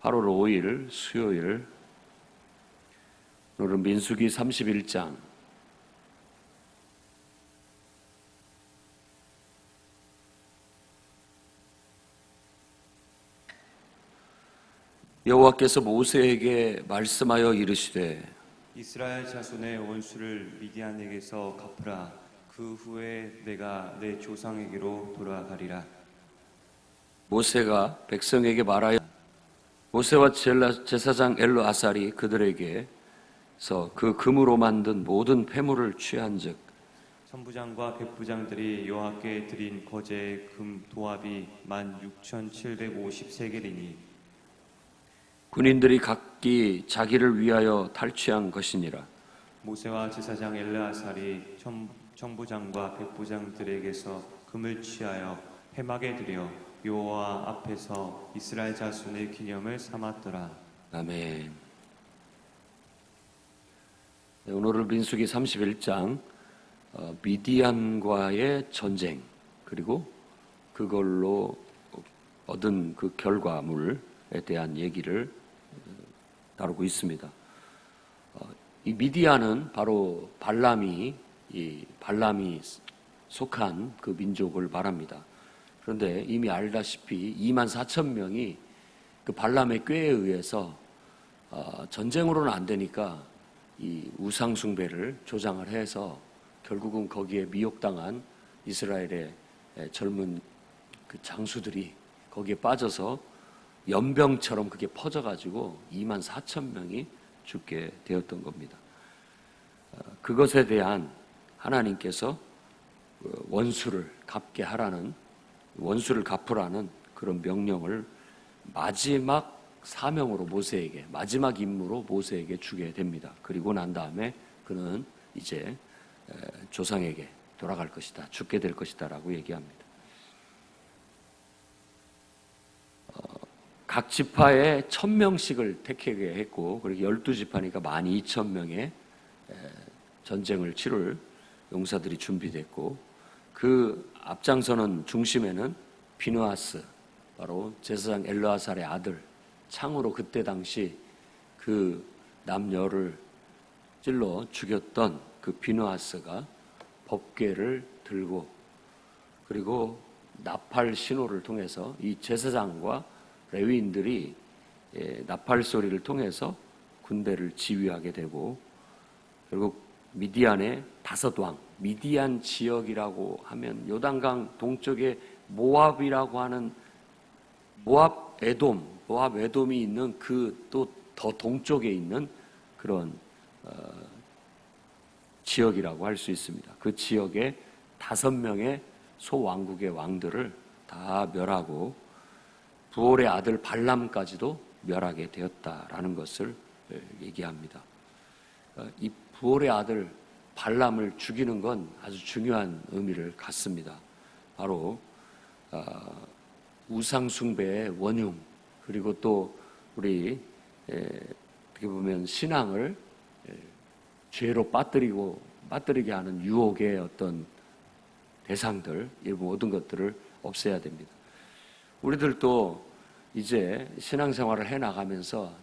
8월 5일 수요일, 오늘은 민수기 31장 여호와께서 모세에게 말씀하여 이르시되 이스라엘 자손의 원수를 미디안에게서 갚으라. 그 후에 내가 내 조상에게로 돌아가리라. 모세가 백성에게 말하여 모세와 제사장 엘르아살이 그들에게서 그 금으로 만든 모든 폐물을 취한즉 천부장과 백부장들이 여호와께 드린 거제의 금 도합이 16,750세겔이니 군인들이 각기 자기를 위하여 탈취한 것이니라. 모세와 제사장 엘르아살이 천부장과 백부장들에게서 금을 취하여 회막에 들여 여호와 앞에서 이스라엘 자손의 기념을 삼았더라. 아멘. 네, 오늘은 민수기 31장 미디안과의 전쟁, 그리고 그걸로 얻은 그 결과물에 대한 얘기를 다루고 있습니다. 이 미디안은 바로 발람이 속한 그 민족을 말합니다. 그런데 이미 알다시피 24,000명이 그 발람의 꾀에 의해서 전쟁으로는 안 되니까 이 우상숭배를 조장을 해서 결국은 거기에 미혹당한 이스라엘의 젊은 그 장수들이 거기에 빠져서 연병처럼 그게 퍼져가지고 24,000명이 죽게 되었던 겁니다. 그것에 대한 하나님께서 원수를 갚으라는 그런 명령을 마지막 사명으로 마지막 임무로 모세에게 주게 됩니다. 그리고 난 다음에 그는 이제 조상에게 돌아갈 것이다, 죽게 될 것이다 라고 얘기합니다. 각 지파에 1,000명씩을 택하게 했고, 그리고 12지파니까 12,000명의 전쟁을 치룰 용사들이 준비됐고, 그 앞장서는 중심에는 비느하스, 바로 제사장 엘르아살의 아들, 창으로 그때 당시 그 남녀를 찔러 죽였던 그 비느하스가 법궤를 들고, 그리고 나팔 신호를 통해서 이 제사장과 레위인들이 나팔 소리를 통해서 군대를 지휘하게 되고, 결국 미디안의 5왕, 미디안 지역이라고 하면 요단강 동쪽에 모압이라고 하는 모압 에돔이 있는 그 또 더 동쪽에 있는 그런 지역이라고 할 수 있습니다. 그 지역에 5명의 소왕국의 왕들을 다 멸하고 부올의 아들 발람까지도 멸하게 되었다라는 것을 얘기합니다. 이 부올의 아들 발람을 죽이는 건 아주 중요한 의미를 갖습니다. 바로 우상숭배의 원흉, 그리고 또 우리 어떻게 보면 신앙을 죄로 빠뜨리게 하는 유혹의 어떤 대상들, 이 모든 것들을 없애야 됩니다. 우리들도 이제 신앙생활을 해나가면서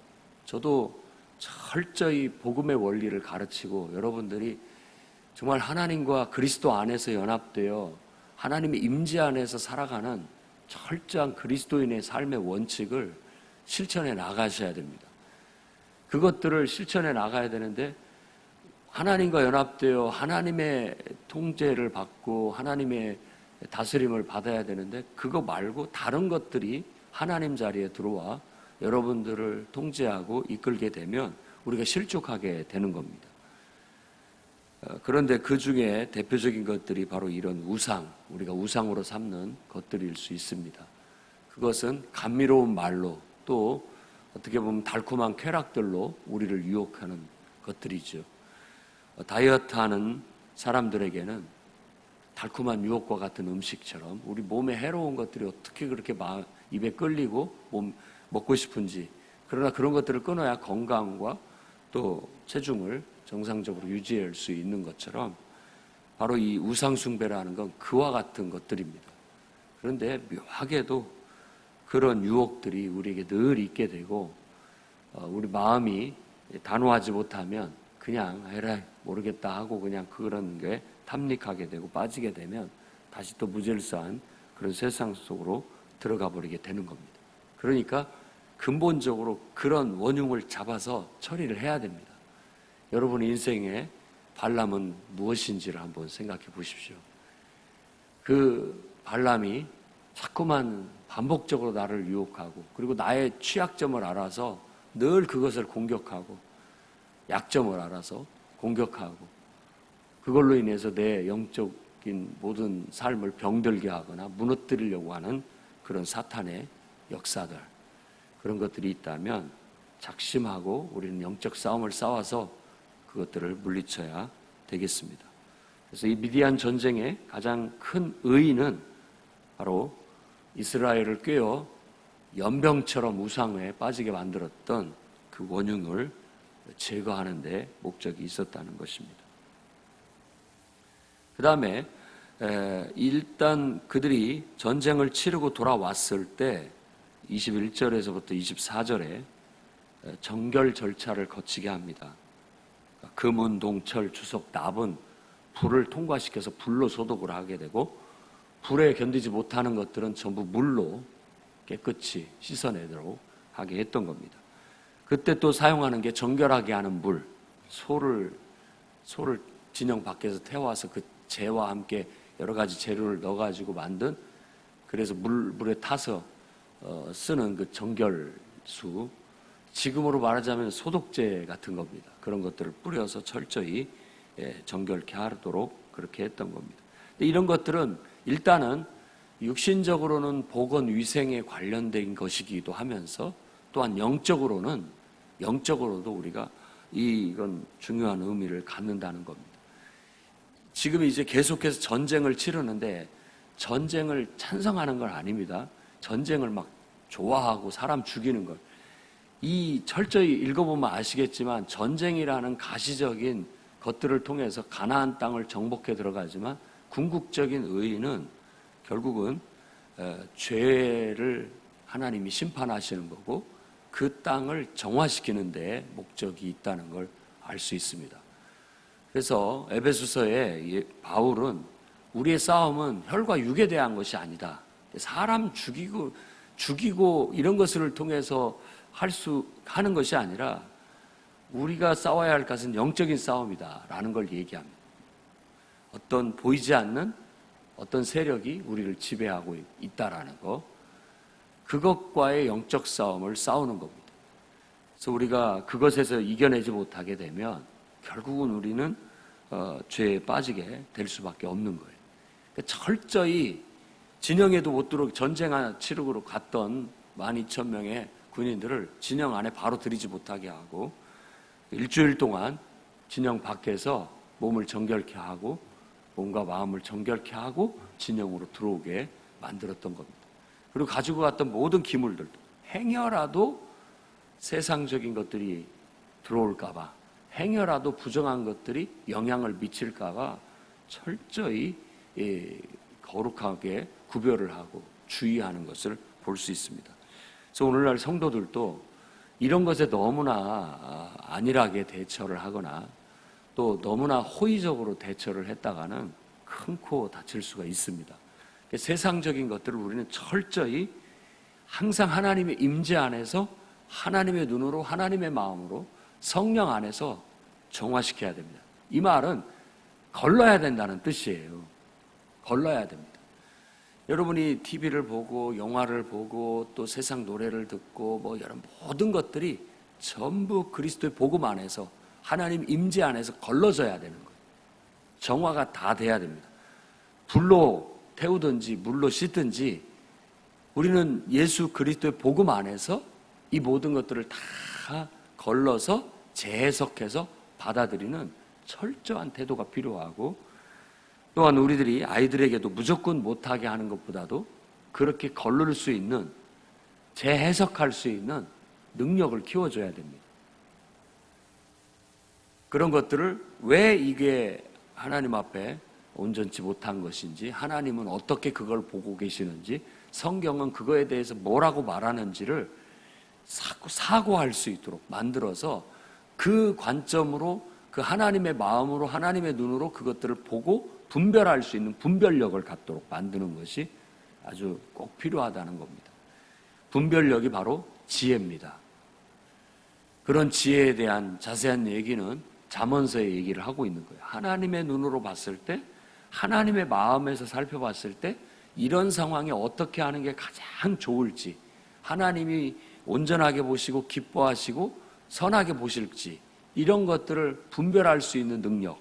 저도 철저히 복음의 원리를 가르치고, 여러분들이 정말 하나님과 그리스도 안에서 연합되어 하나님의 임재 안에서 살아가는 철저한 그리스도인의 삶의 원칙을 실천해 나가셔야 됩니다. 그것들을 실천해 나가야 되는데, 하나님과 연합되어 하나님의 통제를 받고 하나님의 다스림을 받아야 되는데, 그거 말고 다른 것들이 하나님 자리에 들어와 여러분들을 통제하고 이끌게 되면 우리가 실족하게 되는 겁니다. 그런데 그 중에 대표적인 것들이 바로 이런 우리가 우상으로 삼는 것들일 수 있습니다. 그것은 감미로운 말로, 또 어떻게 보면 달콤한 쾌락들로 우리를 유혹하는 것들이죠. 다이어트하는 사람들에게는 달콤한 유혹과 같은 음식처럼 우리 몸에 해로운 것들이 어떻게 그렇게 입에 끌리고 먹고 싶은지, 그러나 그런 것들을 끊어야 건강과 또 체중을 정상적으로 유지할 수 있는 것처럼 바로 이 우상숭배라는 건 그와 같은 것들입니다. 그런데 묘하게도 그런 유혹들이 우리에게 늘 있게 되고 우리 마음이 단호하지 못하면 그냥 에라이 모르겠다 하고 그냥 그런 게 탐닉하게 되고 빠지게 되면 다시 또 무질서한 그런 세상 속으로 들어가 버리게 되는 겁니다. 그러니까 근본적으로 그런 원흉을 잡아서 처리를 해야 됩니다. 여러분의 인생의 발람은 무엇인지를 한번 생각해 보십시오. 그 발람이 자꾸만 반복적으로 나를 유혹하고 그리고 나의 취약점을 알아서 늘 그것을 공격하고 약점을 알아서 공격하고 그걸로 인해서 내 영적인 모든 삶을 병들게 하거나 무너뜨리려고 하는 그런 사탄의 역사들, 그런 것들이 있다면 작심하고 우리는 영적 싸움을 싸워서 그것들을 물리쳐야 되겠습니다. 그래서 이 미디안 전쟁의 가장 큰 의의는 바로 이스라엘을 꿰어 연병처럼 우상에 빠지게 만들었던 그 원흉을 제거하는 데 목적이 있었다는 것입니다. 그 다음에 일단 그들이 전쟁을 치르고 돌아왔을 때 21절에서부터 24절에 정결 절차를 거치게 합니다. 금은, 동철, 주석, 납은 불을 통과시켜서 불로 소독을 하게 되고 불에 견디지 못하는 것들은 전부 물로 깨끗이 씻어내도록 하게 했던 겁니다. 그때 또 사용하는 게 정결하게 하는 물, 소를 진영 밖에서 태워서 그 재와 함께 여러 가지 재료를 넣어가지고 만든, 그래서 물에 타서 쓰는 그 정결수, 지금으로 말하자면 소독제 같은 겁니다. 그런 것들을 뿌려서 철저히 정결케 하도록 그렇게 했던 겁니다. 이런 것들은 일단은 육신적으로는 보건 위생에 관련된 것이기도 하면서 또한 영적으로도 우리가 이건 중요한 의미를 갖는다는 겁니다. 지금 이제 계속해서 전쟁을 치르는데 전쟁을 찬성하는 건 아닙니다. 전쟁을 막 좋아하고 사람 죽이는 걸. 이 철저히 읽어보면 아시겠지만 전쟁이라는 가시적인 것들을 통해서 가나안 땅을 정복해 들어가지만 궁극적인 의의는 결국은 죄를 하나님이 심판하시는 거고 그 땅을 정화시키는 데 목적이 있다는 걸 알 수 있습니다. 그래서 에베소서에 바울은 우리의 싸움은 혈과 육에 대한 것이 아니다. 사람 죽이고 이런 것을 통해서 하는 것이 아니라 우리가 싸워야 할 것은 영적인 싸움이다라는 걸 얘기합니다. 어떤 보이지 않는 어떤 세력이 우리를 지배하고 있다라는 거, 그것과의 영적 싸움을 싸우는 겁니다. 그래서 우리가 그것에서 이겨내지 못하게 되면 결국은 우리는 죄에 빠지게 될 수밖에 없는 거예요. 그러니까 철저히 진영에도 못 들어오게 전쟁 치르고 갔던 12,000명의 군인들을 진영 안에 바로 들이지 못하게 하고 일주일 동안 진영 밖에서 몸을 정결케 하고 몸과 마음을 정결케 하고 진영으로 들어오게 만들었던 겁니다. 그리고 가지고 갔던 모든 기물들도 행여라도 세상적인 것들이 들어올까 봐, 행여라도 부정한 것들이 영향을 미칠까 봐 철저히 거룩하게 구별을 하고 주의하는 것을 볼 수 있습니다. 그래서 오늘날 성도들도 이런 것에 너무나 안일하게 대처를 하거나 또 너무나 호의적으로 대처를 했다가는 큰 코 다칠 수가 있습니다. 세상적인 것들을 우리는 철저히 항상 하나님의 임재 안에서 하나님의 눈으로 하나님의 마음으로 성령 안에서 정화시켜야 됩니다. 이 말은 걸러야 된다는 뜻이에요. 걸러야 됩니다. 여러분이 TV를 보고 영화를 보고 또 세상 노래를 듣고 여러 모든 것들이 전부 그리스도의 복음 안에서 하나님 임재 안에서 걸러져야 되는 거예요. 정화가 다 돼야 됩니다. 불로 태우든지 물로 씻든지 우리는 예수 그리스도의 복음 안에서 이 모든 것들을 다 걸러서 재해석해서 받아들이는 철저한 태도가 필요하고, 또한 우리들이 아이들에게도 무조건 못하게 하는 것보다도 그렇게 걸를 수 있는, 재해석할 수 있는 능력을 키워줘야 됩니다. 그런 것들을 왜 이게 하나님 앞에 온전치 못한 것인지, 하나님은 어떻게 그걸 보고 계시는지 성경은 그거에 대해서 뭐라고 말하는지를 사고할 수 있도록 만들어서 그 관점으로, 그 하나님의 마음으로, 하나님의 눈으로 그것들을 보고 분별할 수 있는 분별력을 갖도록 만드는 것이 아주 꼭 필요하다는 겁니다. 분별력이 바로 지혜입니다. 그런 지혜에 대한 자세한 얘기는 잠언서의 얘기를 하고 있는 거예요. 하나님의 눈으로 봤을 때, 하나님의 마음에서 살펴봤을 때 이런 상황에 어떻게 하는 게 가장 좋을지, 하나님이 온전하게 보시고 기뻐하시고 선하게 보실지, 이런 것들을 분별할 수 있는 능력.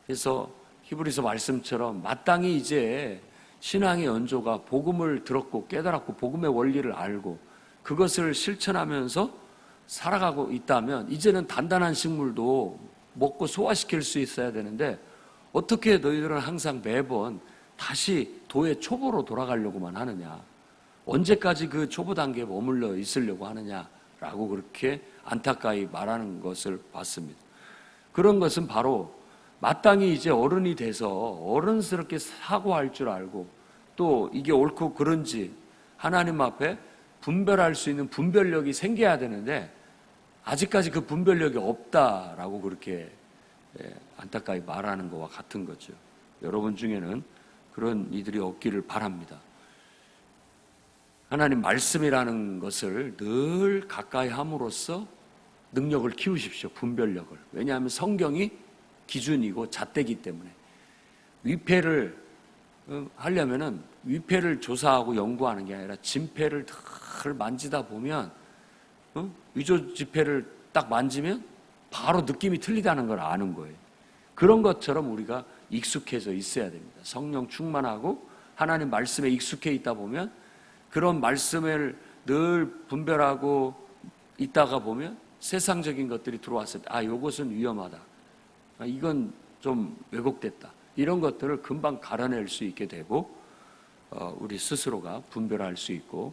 그래서 히브리서 말씀처럼 마땅히 이제 신앙의 연조가 복음을 들었고 깨달았고 복음의 원리를 알고 그것을 실천하면서 살아가고 있다면 이제는 단단한 식물도 먹고 소화시킬 수 있어야 되는데, 어떻게 너희들은 항상 매번 다시 도의 초보로 돌아가려고만 하느냐, 언제까지 그 초보 단계에 머물러 있으려고 하느냐라고 그렇게 안타까이 말하는 것을 봤습니다. 그런 것은 바로 마땅히 이제 어른이 돼서 어른스럽게 사고할 줄 알고 또 이게 옳고 그른지 하나님 앞에 분별할 수 있는 분별력이 생겨야 되는데, 아직까지 그 분별력이 없다라고 그렇게 안타까이 말하는 것과 같은 거죠. 여러분 중에는 그런 이들이 없기를 바랍니다. 하나님 말씀이라는 것을 늘 가까이 함으로써 능력을 키우십시오. 분별력을. 왜냐하면 성경이 기준이고 잣대기 때문에. 위패를 하려면은 위패를 조사하고 연구하는 게 아니라 진패를 늘 만지다 보면, 위조 지폐를 딱 만지면 바로 느낌이 틀리다는 걸 아는 거예요. 그런 것처럼 우리가 익숙해져 있어야 됩니다. 성령 충만하고 하나님 말씀에 익숙해 있다 보면, 그런 말씀을 늘 분별하고 있다가 보면 세상적인 것들이 들어왔을 때, 이것은 위험하다, 이건 좀 왜곡됐다, 이런 것들을 금방 갈아낼 수 있게 되고, 우리 스스로가 분별할 수 있고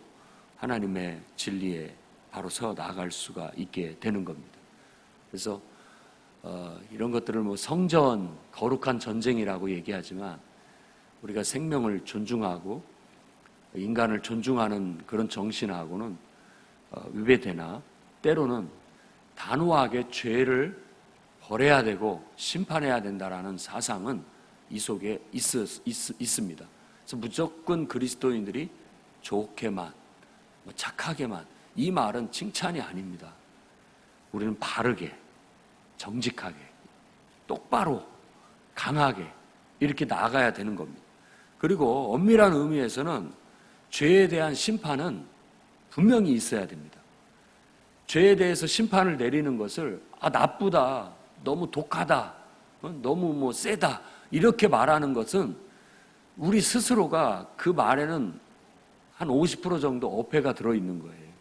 하나님의 진리에 바로 서 나아갈 수가 있게 되는 겁니다. 그래서 이런 것들을 뭐 성전, 거룩한 전쟁이라고 얘기하지만, 우리가 생명을 존중하고 인간을 존중하는 그런 정신하고는 위배되나, 때로는 단호하게 죄를 벌해야 되고 심판해야 된다라는 사상은 이 속에 있습니다. 그래서 무조건 그리스도인들이 좋게만, 착하게만, 이 말은 칭찬이 아닙니다. 우리는 바르게, 정직하게, 똑바로, 강하게 이렇게 나아가야 되는 겁니다. 그리고 엄밀한 의미에서는 죄에 대한 심판은 분명히 있어야 됩니다. 죄에 대해서 심판을 내리는 것을 나쁘다, 너무 독하다, 너무 세다 이렇게 말하는 것은 우리 스스로가 그 말에는 한 50% 정도 어폐가 들어있는 거예요.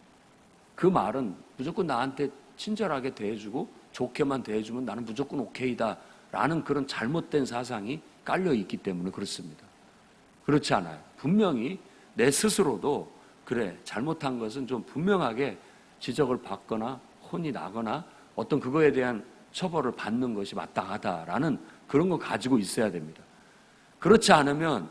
그 말은 무조건 나한테 친절하게 대해주고 좋게만 대해주면 나는 무조건 오케이다 라는 그런 잘못된 사상이 깔려있기 때문에 그렇습니다. 그렇지 않아요. 분명히 내 스스로도 그래, 잘못한 것은 좀 분명하게 지적을 받거나 혼이 나거나 어떤 그거에 대한 처벌을 받는 것이 마땅하다라는 그런 거 가지고 있어야 됩니다. 그렇지 않으면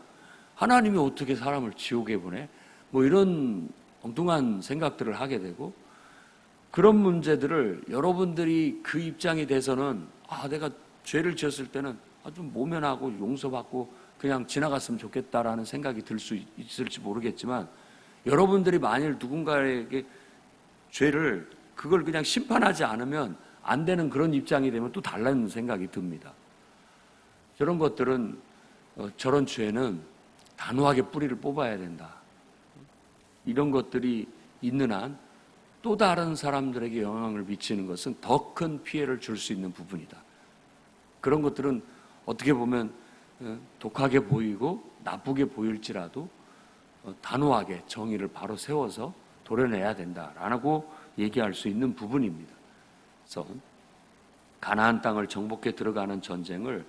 하나님이 어떻게 사람을 지옥에 보내? 뭐 이런 엉뚱한 생각들을 하게 되고, 그런 문제들을 여러분들이 그 입장이 돼서는 내가 죄를 지었을 때는 좀 모면하고 용서받고 그냥 지나갔으면 좋겠다라는 생각이 들 수 있을지 모르겠지만, 여러분들이 만일 누군가에게 죄를 그걸 그냥 심판하지 않으면 안 되는 그런 입장이 되면 또 달라는 생각이 듭니다. 저런 것들은 저런 죄는 단호하게 뿌리를 뽑아야 된다. 이런 것들이 있는 한 또 다른 사람들에게 영향을 미치는 것은 더 큰 피해를 줄 수 있는 부분이다. 그런 것들은 어떻게 보면 독하게 보이고 나쁘게 보일지라도 단호하게 정의를 바로 세워서 도려내야 된다라고 얘기할 수 있는 부분입니다. 그래서 가나안 땅을 정복해 들어가는 전쟁을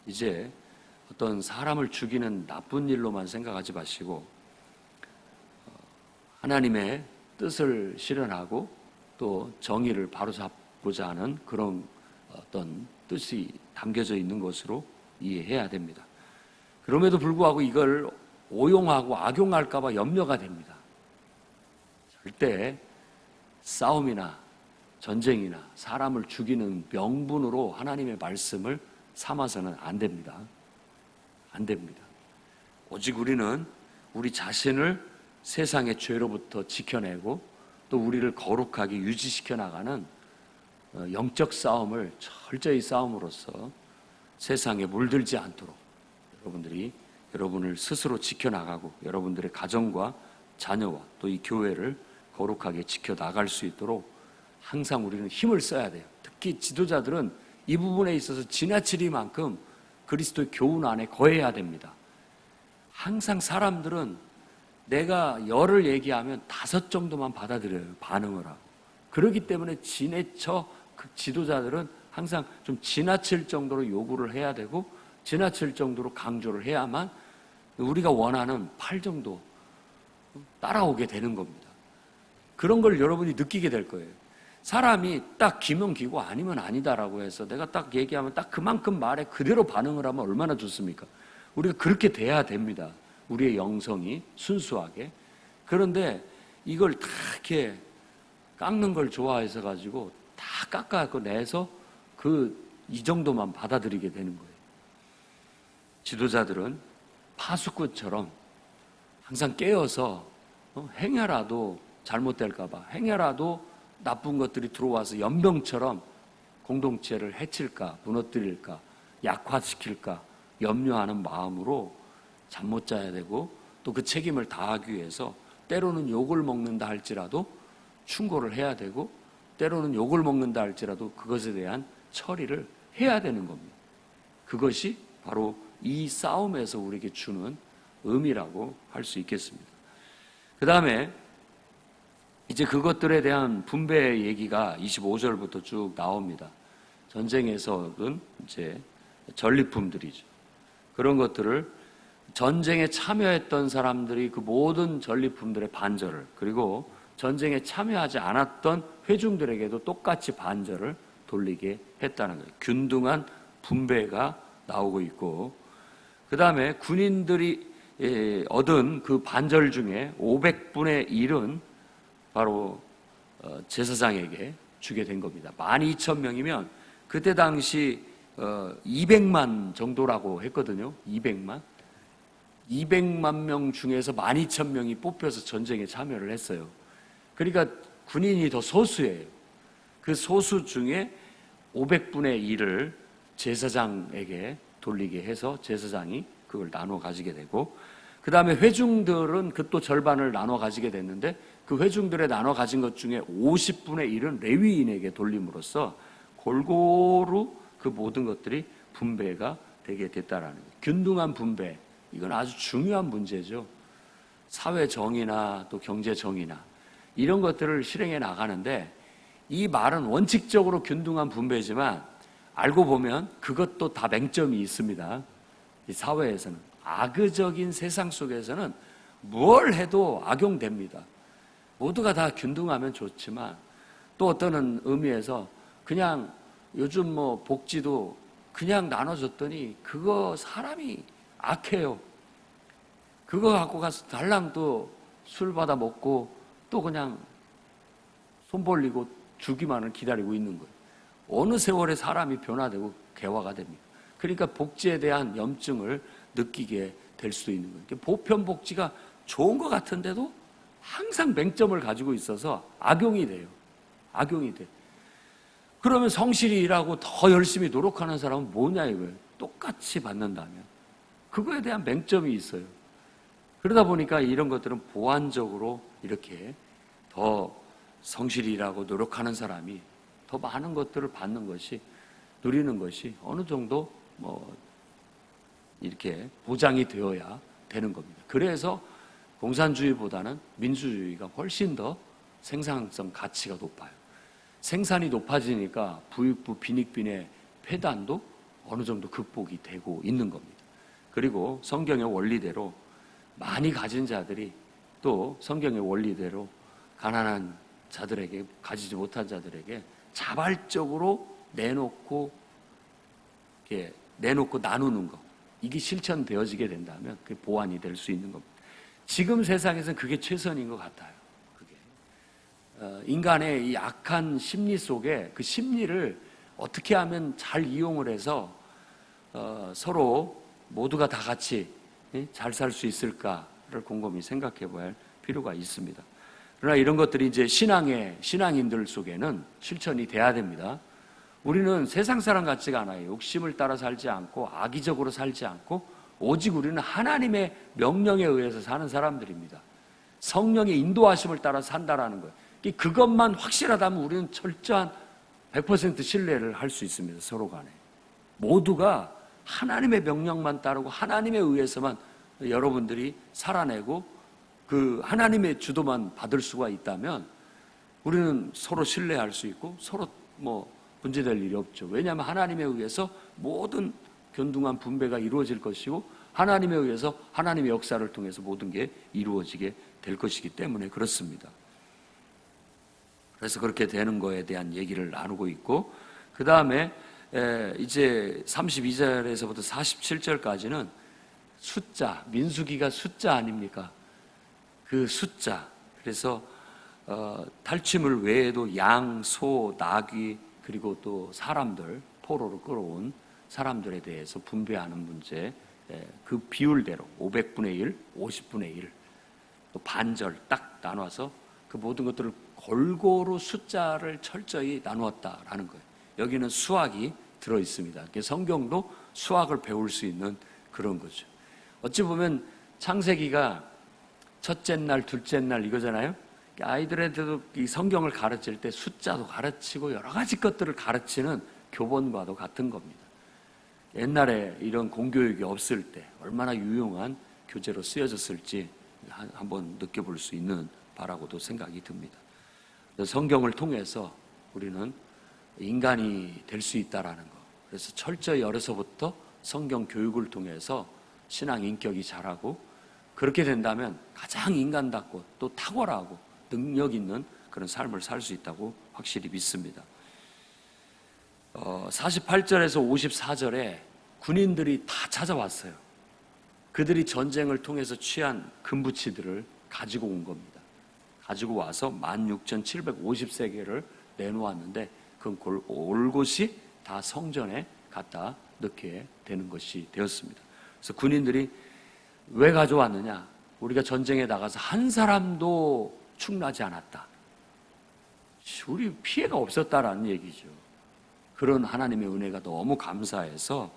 이제 어떤 사람을 죽이는 나쁜 일로만 생각하지 마시고 하나님의 뜻을 실현하고 또 정의를 바로잡고자 하는 그런 어떤 뜻이 담겨져 있는 것으로 이해해야 됩니다. 그럼에도 불구하고 이걸 오용하고 악용할까봐 염려가 됩니다. 절대 싸움이나 전쟁이나 사람을 죽이는 명분으로 하나님의 말씀을 삼아서는 안 됩니다. 안 됩니다. 오직 우리는 우리 자신을 세상의 죄로부터 지켜내고 또 우리를 거룩하게 유지시켜 나가는 영적 싸움을 철저히 싸움으로써 세상에 물들지 않도록 여러분들이 여러분을 스스로 지켜나가고 여러분들의 가정과 자녀와 또 이 교회를 거룩하게 지켜나갈 수 있도록 항상 우리는 힘을 써야 돼요. 특히 지도자들은 이 부분에 있어서 지나치리만큼 그리스도의 교훈 안에 거해야 됩니다. 항상 사람들은 내가 10을 얘기하면 5 정도만 받아들여요. 반응을 하고. 그렇기 때문에 지나쳐 그 지도자들은 항상 좀 지나칠 정도로 요구를 해야 되고 지나칠 정도로 강조를 해야만 우리가 원하는 8 정도 따라오게 되는 겁니다. 그런 걸 여러분이 느끼게 될 거예요. 사람이 딱 기면 기고 아니면 아니다라고 해서 내가 딱 얘기하면 딱 그만큼 말에 그대로 반응을 하면 얼마나 좋습니까? 우리가 그렇게 돼야 됩니다. 우리의 영성이 순수하게. 그런데 이걸 다 이렇게 깎는 걸 좋아해서 가지고 다 깎아갖고 내서 이 정도만 받아들이게 되는 거예요. 지도자들은 파수꾼처럼 항상 깨어서 행여라도 잘못될까봐 행여라도 나쁜 것들이 들어와서 연병처럼 공동체를 해칠까 무너뜨릴까 약화시킬까 염려하는 마음으로 잠 못 자야 되고 또 그 책임을 다하기 위해서 때로는 욕을 먹는다 할지라도 충고를 해야 되고 때로는 욕을 먹는다 할지라도 그것에 대한 처리를 해야 되는 겁니다. 그것이 바로 이 싸움에서 우리에게 주는 의미라고 할 수 있겠습니다. 그 다음에 이제 그것들에 대한 분배 얘기가 25절부터 쭉 나옵니다. 전쟁에서는 이제 전리품들이죠. 그런 것들을 전쟁에 참여했던 사람들이 그 모든 전리품들의 반절을 그리고 전쟁에 참여하지 않았던 회중들에게도 똑같이 반절을 돌리게 했다는 거예요. 균등한 분배가 나오고 있고 그 다음에 군인들이 얻은 그 반절 중에 500분의 1은 바로 제사장에게 주게 된 겁니다. 12,000명이면 그때 당시 200만 정도라고 했거든요. 200만 명 중에서 12,000명이 뽑혀서 전쟁에 참여를 했어요. 그러니까 군인이 더 소수예요. 그 소수 중에 500분의 1을 제사장에게 돌리게 해서 제사장이 그걸 나눠 가지게 되고 그 다음에 회중들은 그 또 절반을 나눠 가지게 됐는데 그 회중들에 나눠 가진 것 중에 50분의 1은 레위인에게 돌림으로써 골고루 그 모든 것들이 분배가 되게 됐다라는 거예요. 균등한 분배, 이건 아주 중요한 문제죠. 사회 정의나 또 경제 정의나 이런 것들을 실행해 나가는데 이 말은 원칙적으로 균등한 분배지만 알고 보면 그것도 다 맹점이 있습니다. 이 사회에서는 악의적인 세상 속에서는 뭘 해도 악용됩니다. 모두가 다 균등하면 좋지만 또 어떤 의미에서 그냥 요즘 뭐 복지도 그냥 나눠줬더니 그거 사람이 악해요. 그거 갖고 가서 달랑 또 술 받아 먹고 또 그냥 손 벌리고 주기만을 기다리고 있는 거예요. 어느 세월에 사람이 변화되고 개화가 됩니다. 그러니까 복지에 대한 염증을 느끼게 될 수도 있는 거예요. 보편 복지가 좋은 것 같은데도 항상 맹점을 가지고 있어서 악용이 돼요. 악용이 돼. 그러면 성실히 일하고 더 열심히 노력하는 사람은 뭐냐 이거예요. 똑같이 받는다면. 그거에 대한 맹점이 있어요. 그러다 보니까 이런 것들은 보완적으로 이렇게 더 성실히 일하고 노력하는 사람이 더 많은 것들을 받는 것이 누리는 것이 어느 정도 이렇게 보장이 되어야 되는 겁니다. 그래서 공산주의보다는 민주주의가 훨씬 더 생산성 가치가 높아요. 생산이 높아지니까 부익부 빈익빈의 폐단도 어느 정도 극복이 되고 있는 겁니다. 그리고 성경의 원리대로 많이 가진 자들이 또 성경의 원리대로 가난한 자들에게 가지지 못한 자들에게 자발적으로 내놓고 나누는 것 이게 실천되어지게 된다면 그게 보완이 될 수 있는 겁니다. 지금 세상에서는 그게 최선인 것 같아요. 그게. 인간의 이 악한 심리 속에 그 심리를 어떻게 하면 잘 이용을 해서 서로 모두가 다 같이 잘 살 수 있을까를 곰곰이 생각해 봐야 할 필요가 있습니다. 그러나 이런 것들이 이제 신앙인들 속에는 실천이 돼야 됩니다. 우리는 세상 사람 같지가 않아요. 욕심을 따라 살지 않고 악의적으로 살지 않고 오직 우리는 하나님의 명령에 의해서 사는 사람들입니다. 성령의 인도하심을 따라 산다라는 거예요. 그것만 확실하다면 우리는 철저한 100% 신뢰를 할 수 있습니다. 서로 간에. 모두가 하나님의 명령만 따르고 하나님에 의해서만 여러분들이 살아내고 그 하나님의 주도만 받을 수가 있다면 우리는 서로 신뢰할 수 있고 서로 문제될 일이 없죠. 왜냐하면 하나님에 의해서 모든 견둥한 분배가 이루어질 것이고 하나님에 의해서 하나님의 역사를 통해서 모든 게 이루어지게 될 것이기 때문에 그렇습니다. 그래서 그렇게 되는 거에 대한 얘기를 나누고 있고 그 다음에 이제 32절에서부터 47절까지는 숫자, 민수기가 숫자 아닙니까? 그 숫자. 그래서 탈취물 외에도 양, 소, 나귀 그리고 또 사람들, 포로로 끌어온 사람들에 대해서 분배하는 문제, 그 비율대로 500분의 1, 50분의 1, 또 반절 딱 나눠서 그 모든 것들을 골고루 숫자를 철저히 나누었다라는 거예요. 여기는 수학이 들어있습니다. 성경도 수학을 배울 수 있는 그런 거죠. 어찌 보면 창세기가 첫째 날, 둘째 날 이거잖아요. 아이들한테도 이 성경을 가르칠 때 숫자도 가르치고 여러 가지 것들을 가르치는 교본과도 같은 겁니다. 옛날에 이런 공교육이 없을 때 얼마나 유용한 교재로 쓰여졌을지 한번 느껴볼 수 있는 바라고도 생각이 듭니다. 성경을 통해서 우리는 인간이 될 수 있다라는 거. 그래서 철저히 어려서부터 성경 교육을 통해서 신앙 인격이 자라고 그렇게 된다면 가장 인간답고 또 탁월하고 능력 있는 그런 삶을 살 수 있다고 확실히 믿습니다. 48절에서 54절에 군인들이 다 찾아왔어요. 그들이 전쟁을 통해서 취한 금부치들을 가지고 온 겁니다. 가지고 와서 16,750세겔을 내놓았는데 그건 올곧이 다 성전에 갖다 넣게 되는 것이 되었습니다. 그래서 군인들이 왜 가져왔느냐? 우리가 전쟁에 나가서 한 사람도 충나지 않았다. 우리 피해가 없었다라는 얘기죠. 그런 하나님의 은혜가 너무 감사해서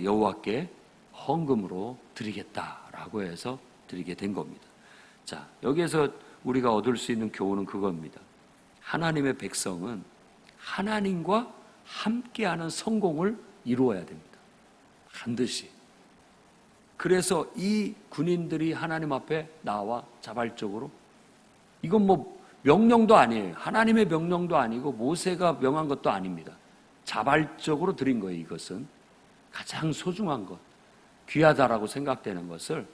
여호와께 헌금으로 드리겠다라고 해서 드리게 된 겁니다. 자, 여기에서 우리가 얻을 수 있는 교훈은 그겁니다. 하나님의 백성은 하나님과 함께하는 성공을 이루어야 됩니다. 반드시. 그래서 이 군인들이 하나님 앞에 나와 자발적으로 이건 명령도 아니에요. 하나님의 명령도 아니고 모세가 명한 것도 아닙니다. 자발적으로 드린 거예요. 이것은 가장 소중한 것, 귀하다라고 생각되는 것을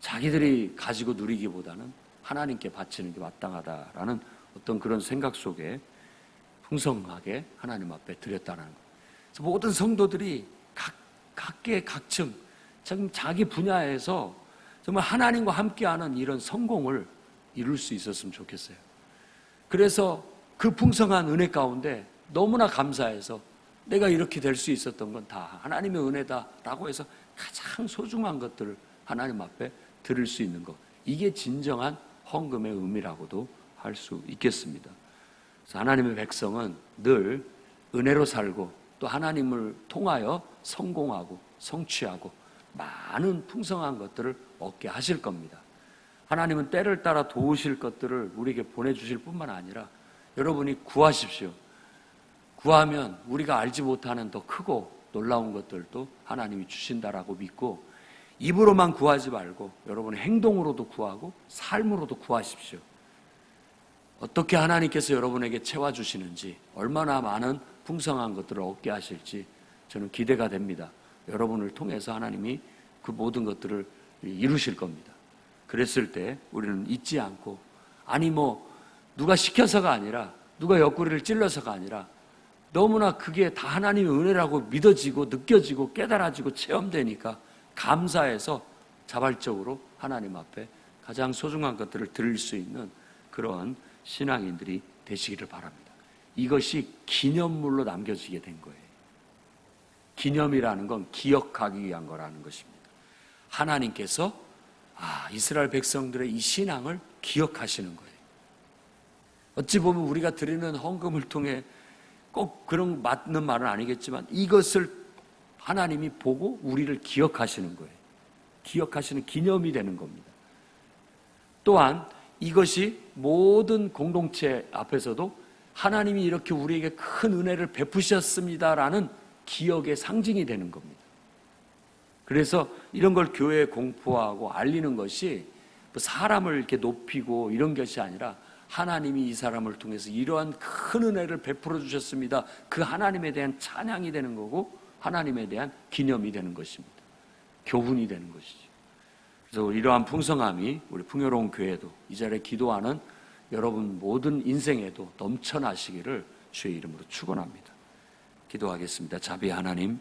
자기들이 가지고 누리기보다는 하나님께 바치는 게 마땅하다라는 어떤 그런 생각 속에 풍성하게 하나님 앞에 드렸다는 것. 그래서 모든 성도들이 각계 각층 자기 분야에서 정말 하나님과 함께하는 이런 성공을 이룰 수 있었으면 좋겠어요. 그래서 그 풍성한 은혜 가운데 너무나 감사해서 내가 이렇게 될 수 있었던 건 다 하나님의 은혜다라고 해서 가장 소중한 것들을 하나님 앞에 드릴 수 있는 것. 이게 진정한 헌금의 의미라고도 할 수 있겠습니다. 그래서 하나님의 백성은 늘 은혜로 살고 또 하나님을 통하여 성공하고 성취하고 많은 풍성한 것들을 얻게 하실 겁니다. 하나님은 때를 따라 도우실 것들을 우리에게 보내주실 뿐만 아니라 여러분이 구하십시오. 구하면 우리가 알지 못하는 더 크고 놀라운 것들도 하나님이 주신다라고 믿고 입으로만 구하지 말고 여러분의 행동으로도 구하고 삶으로도 구하십시오. 어떻게 하나님께서 여러분에게 채워주시는지 얼마나 많은 풍성한 것들을 얻게 하실지 저는 기대가 됩니다. 여러분을 통해서 하나님이 그 모든 것들을 이루실 겁니다. 그랬을 때 우리는 잊지 않고 누가 시켜서가 아니라 누가 옆구리를 찔러서가 아니라 너무나 그게 다 하나님의 은혜라고 믿어지고 느껴지고 깨달아지고 체험되니까 감사해서 자발적으로 하나님 앞에 가장 소중한 것들을 드릴 수 있는 그런 신앙인들이 되시기를 바랍니다. 이것이 기념물로 남겨지게 된 거예요. 기념이라는 건 기억하기 위한 거라는 것입니다. 하나님께서 이스라엘 백성들의 이 신앙을 기억하시는 거예요. 어찌 보면 우리가 드리는 헌금을 통해 꼭 그런 맞는 말은 아니겠지만 이것을 하나님이 보고 우리를 기억하시는 거예요. 기억하시는 기념이 되는 겁니다. 또한 이것이 모든 공동체 앞에서도 하나님이 이렇게 우리에게 큰 은혜를 베푸셨습니다라는 기억의 상징이 되는 겁니다. 그래서 이런 걸 교회에 공포하고 알리는 것이 사람을 이렇게 높이고 이런 것이 아니라 하나님이 이 사람을 통해서 이러한 큰 은혜를 베풀어 주셨습니다. 그 하나님에 대한 찬양이 되는 거고 하나님에 대한 기념이 되는 것입니다. 교훈이 되는 것이죠. 그래서 이러한 풍성함이 우리 풍요로운 교회도 이 자리에 기도하는 여러분 모든 인생에도 넘쳐나시기를 주의 이름으로 축원합니다. 기도하겠습니다. 자비 하나님,